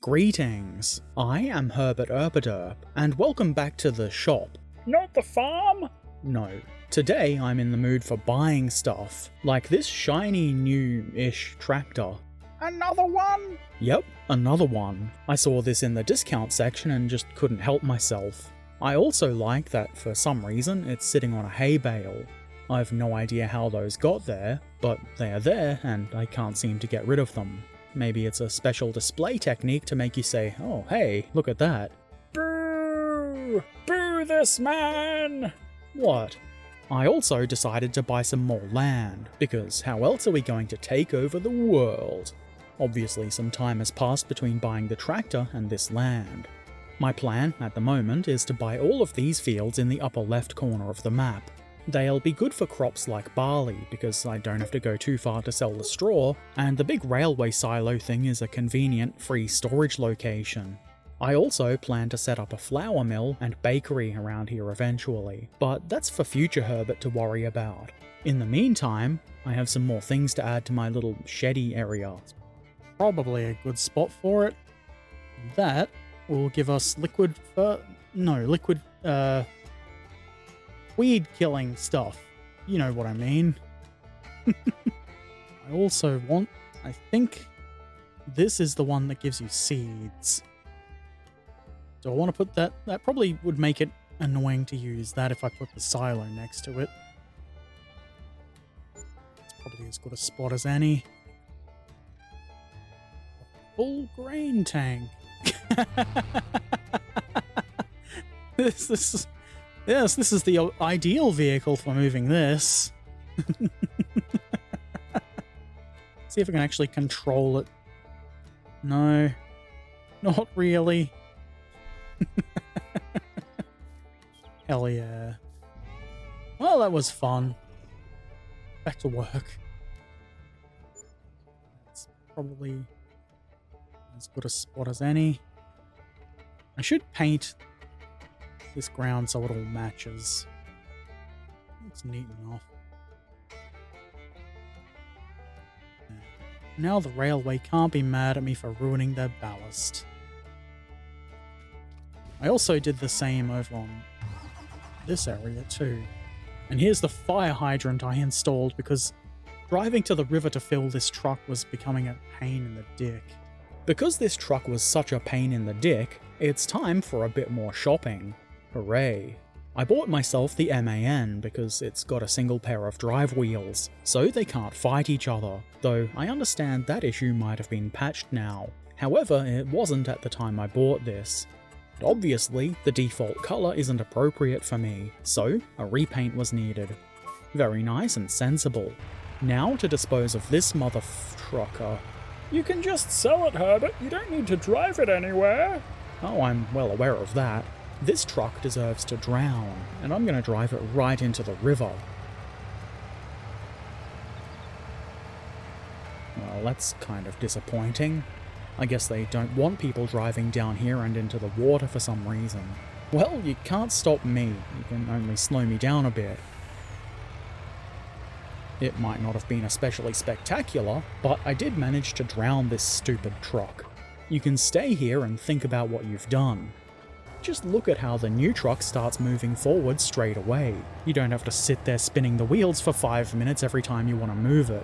Greetings, I am Herbert Erpaderp, and welcome back to the shop. Not the farm? No, today I'm in the mood for buying stuff, like this shiny new-ish tractor. Another one? Yep, another one. I saw this in the discount section and just couldn't help myself. I also like that for some reason it's sitting on a hay bale. I've no idea how those got there, but they are there and I can't seem to get rid of them. Maybe it's a special display technique to make you say, oh hey, look at that. Boo! Boo this man! What? I also decided to buy some more land, because how else are we going to take over the world? Obviously some time has passed between buying the tractor and this land. My plan, at the moment, is to buy all of these fields in the upper left corner of the map. They'll be good for crops like barley, because I don't have to go too far to sell the straw, and the big railway silo thing is a convenient, free storage location. I also plan to set up a flour mill and bakery around here eventually, but that's for future Herbert to worry about. In the meantime, I have some more things to add to my little sheddy area. Probably a good spot for it. That will give us weed killing stuff. You know what I mean. I also want, I think this is the one that gives you seeds. Do I want to put that? That probably would make it annoying to use that if I put the silo next to it. It's probably as good a spot as any. Full grain tank. This is the ideal vehicle for moving this. See if I can actually control it. No, not really. Hell yeah. Well, that was fun. Back to work. It's probably as good a spot as any. I should paint this ground so it all matches. Looks neat enough. Now the railway can't be mad at me for ruining their ballast. I also did the same over on this area too. And here's the fire hydrant I installed because driving to the river to fill this truck was becoming a pain in the dick. Because this truck was such a pain in the dick, it's time for a bit more shopping. Hooray. I bought myself the MAN because it's got a single pair of drive wheels, so they can't fight each other, though I understand that issue might have been patched now. However, it wasn't at the time I bought this. But obviously, the default colour isn't appropriate for me, so a repaint was needed. Very nice and sensible. Now to dispose of this trucker. You can just sell it, Herbert. You don't need to drive it anywhere. Oh, I'm well aware of that. This truck deserves to drown, and I'm going to drive it right into the river. Well, that's kind of disappointing. I guess they don't want people driving down here and into the water for some reason. Well, you can't stop me. You can only slow me down a bit. It might not have been especially spectacular, but I did manage to drown this stupid truck. You can stay here and think about what you've done. Just look at how the new truck starts moving forward straight away. You don't have to sit there spinning the wheels for 5 minutes every time you want to move it.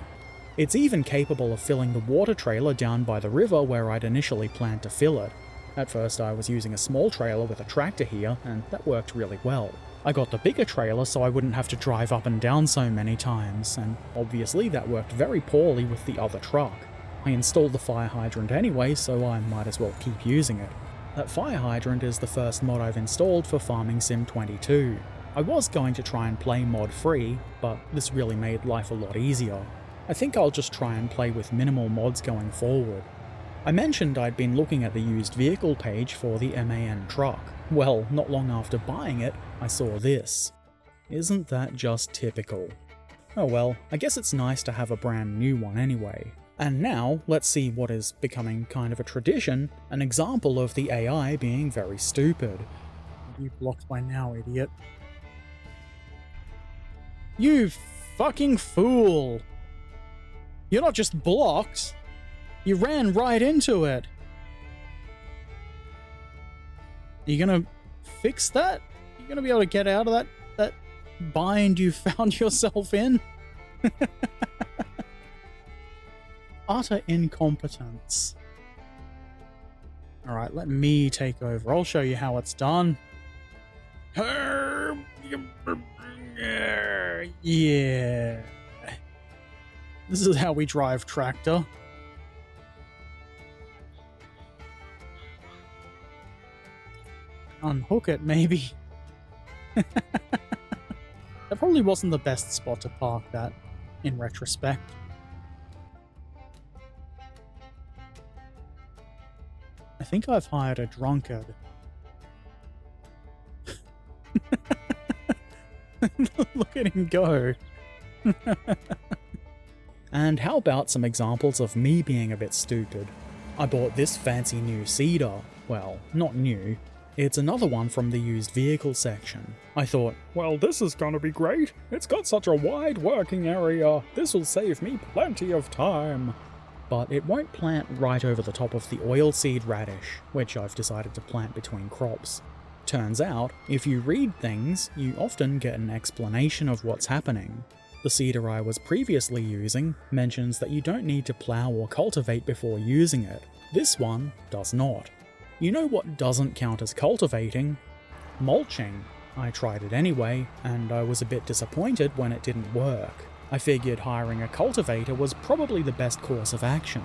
It's even capable of filling the water trailer down by the river where I'd initially planned to fill it. At first I was using a small trailer with a tractor here, and that worked really well. I got the bigger trailer so I wouldn't have to drive up and down so many times, and obviously that worked very poorly with the other truck. I installed the fire hydrant anyway, so I might as well keep using it. That fire hydrant is the first mod I've installed for Farming Sim 22. I was going to try and play mod free, but this really made life a lot easier. I think I'll just try and play with minimal mods going forward. I mentioned I'd been looking at the used vehicle page for the MAN truck. Well, not long after buying it, I saw this. Isn't that just typical? Oh well, I guess it's nice to have a brand new one anyway. And now, let's see what is becoming kind of a tradition, an example of the AI being very stupid. You blocked by now, idiot. You fucking fool! You're not just blocked, you ran right into it! You gonna fix that? You gonna be able to get out of that bind you found yourself in? Utter incompetence. Alright, let me take over. I'll show you how it's done. Yeah. This is how we drive tractor. Unhook it, maybe. That probably wasn't the best spot to park that, in retrospect. I think I've hired a drunkard. Look at him go. And how about some examples of me being a bit stupid? I bought this fancy new seeder. Well, not new. It's another one from the used vehicle section. I thought, Well, this is gonna be great. It's got such a wide working area. This will save me plenty of time. but it won't plant right over the top of the oilseed radish, which I've decided to plant between crops. Turns out, if you read things, you often get an explanation of what's happening. The seeder I was previously using mentions that you don't need to plough or cultivate before using it. This one does not. You know what doesn't count as cultivating? Mulching. I tried it anyway, and I was a bit disappointed when it didn't work. I figured hiring a cultivator was probably the best course of action.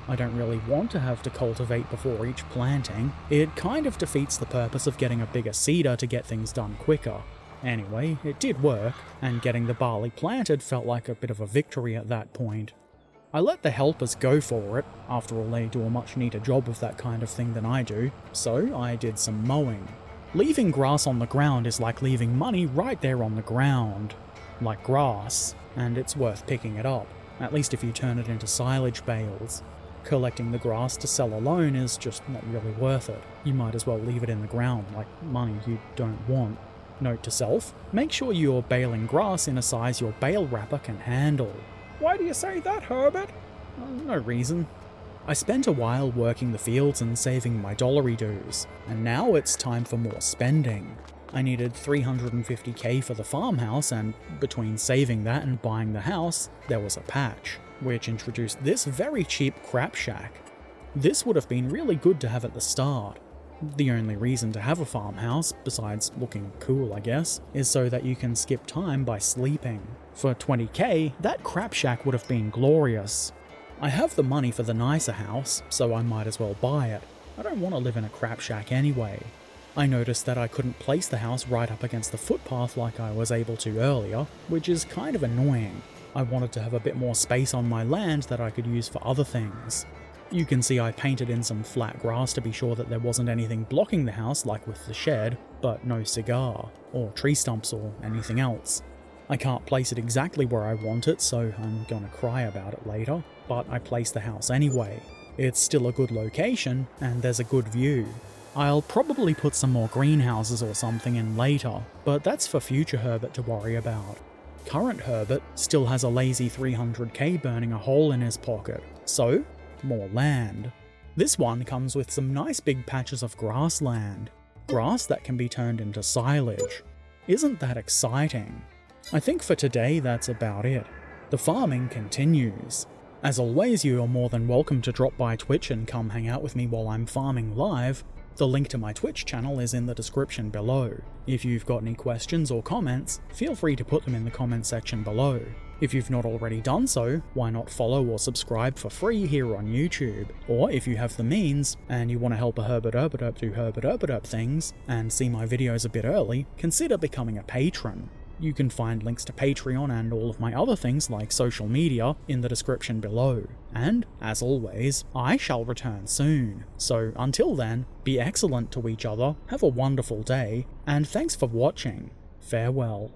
I don't really want to have to cultivate before each planting. It kind of defeats the purpose of getting a bigger seeder to get things done quicker. Anyway, it did work, and getting the barley planted felt like a bit of a victory at that point. I let the helpers go for it. After all, they do a much neater job of that kind of thing than I do, so I did some mowing. Leaving grass on the ground is like leaving money right there on the ground. Like grass, and it's worth picking it up, at least if you turn it into silage bales. Collecting the grass to sell alone is just not really worth it. You might as well leave it in the ground like money you don't want. Note to self, make sure you're baling grass in a size your bale wrapper can handle. Why do you say that, Herbert? No reason. I spent a while working the fields and saving my dollary dues, and now it's time for more spending. I needed $350k for the farmhouse, and between saving that and buying the house, there was a patch, which introduced this very cheap crap shack. This would have been really good to have at the start. The only reason to have a farmhouse, besides looking cool I guess, is so that you can skip time by sleeping. For 20k, that crap shack would have been glorious. I have the money for the nicer house, so I might as well buy it. I don't want to live in a crap shack anyway. I noticed that I couldn't place the house right up against the footpath like I was able to earlier, which is kind of annoying. I wanted to have a bit more space on my land that I could use for other things. You can see I painted in some flat grass to be sure that there wasn't anything blocking the house like with the shed, but no cigar, or tree stumps or anything else. I can't place it exactly where I want it, so I'm gonna cry about it later, but I placed the house anyway. It's still a good location, and there's a good view. I'll probably put some more greenhouses or something in later, but that's for future Herbert to worry about. Current Herbert still has a lazy 300k burning a hole in his pocket, so more land. This one comes with some nice big patches of grassland. Grass that can be turned into silage. Isn't that exciting? I think for today that's about it. The farming continues. As always, you are more than welcome to drop by Twitch and come hang out with me while I'm farming live. The link to my Twitch channel is in the description below. If you've got any questions or comments, feel free to put them in the comment section below. If you've not already done so, why not follow or subscribe for free here on YouTube? Or if you have the means, and you want to help a Herbert Erpaderp do Herbert Erpaderp things, and see my videos a bit early, consider becoming a patron. You can find links to Patreon and all of my other things like social media in the description below. And, as always, I shall return soon. So until then, be excellent to each other, have a wonderful day, and thanks for watching. Farewell.